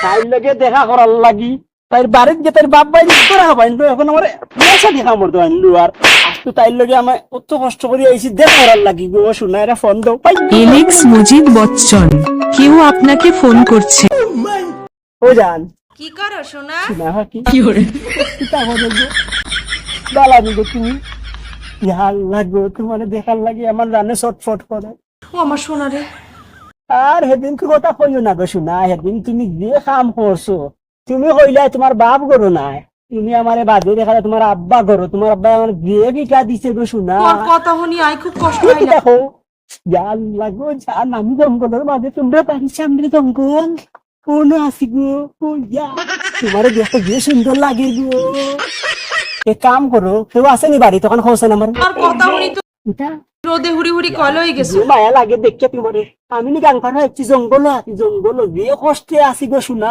তাই লগে দেখা করার লাগি তাই বাড়ির যে তার বাপ ভাই তোরা হবাইলো এখন আমার পয়সা দেখা মরতো আনলু আর আজ তো তাই লগে আমার অত কষ্ট করে আইছি দেখা করার লাগি গো শোনা এরা ফোন দাও পাই এলেক্স মুজিব বচ্চন কেউ আপনাকে ফোন করছে। ও জান কি করো সোনা? না কি করে তা বলে গো বালা দিগো তুমি ইহার লাগো তোমার দেখার লাগি আমার রানে ছটফট করে ও আমার সোনা রে। আর সেদিন কি কথা কইও না গো শোনা সেদিন তুমি যে কাম করছো তুমি কইলে তোমার বাপ গরো নাই তুমি আমারে বাদে দেখালে তোমার আব্বা গরো তোমার আব্বা আমার বিয়ে বিকা দিছে গো শোনা তোর কথা শুনি আই খুব কষ্ট কি হইলা। দেখো জাল লাগো জান আমি জঙ্গলের মাঝে তোমরা পারি সামনে জঙ্গল কোন আসি গো কইয়া তোমার দেখতে যে সুন্দর লাগে গো এক কাম করো কেউ আসেনি বাড়ি তখন হোসেন আমার আর কথা শুনি তো এটা রোদে হুড়ি হুড়ি কল হয়ে গেছে। যে মায়া লাগে দেখতে তোমারে আমি নি গান কাটা একটি জঙ্গল আছি জঙ্গল যে কষ্টে আসি গো শোনা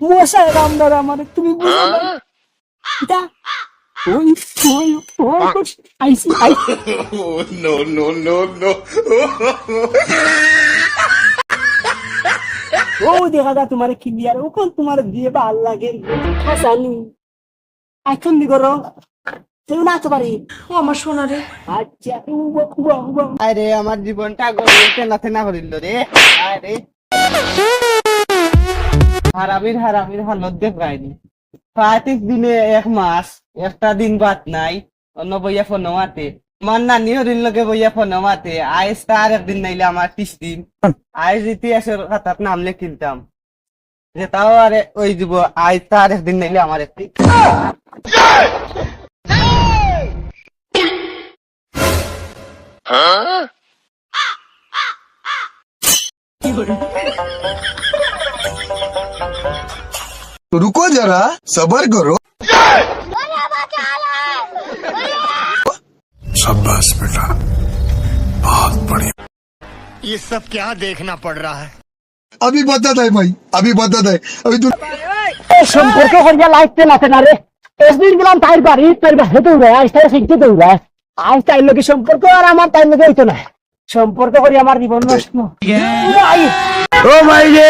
মশাই রামদার আমার তুমি বুঝো না এটা ওই ওই ওই আইসি আইসি ও দেখা যা তোমার ক্লিয়ার ও কোন তোমার দিয়ে ভাল লাগে হাসানি এখন দি করো তুই নাচতে পারি ও আমার সোনা রে। আচ্ছা আরে আমার জীবনটা গড়িয়েতে নাথে না করিল রে। আরে হারামির হালত দেখায়নি 35 দিনে 1 মাস একটা দিন বাদ নাই অন্য বইয়া ফোন মাতে আমার নানি হরিণ লগে বইয়া ফোন মাতে আইস তার একদিন নাইলে আমার 30 দিন আইস ইতিহাসের খাতাত নাম লিখিতাম যে তাও আরে ওই দিব আইস তার একদিন নাইলে আমার একটি तो रुको जरा सबर करो। शाबाश बेटा बहुत बढ़िया। ये सब क्या देखना पड़ रहा है? अभी बता है भाई अभी बता है अभी तू সম্পর্ক করিয়া লাইতে নাতে না রে এসদিন গেলাম তাই বাড়ি তাই বাড়ি দৌড়ে আজ তাই শিখতে দৌড়ে আজ তাই লোকে সম্পর্ক আর আমার তাই লোকে হইতো না সম্পর্ক করি আমার জীবন নষ্ট ও ভাই রে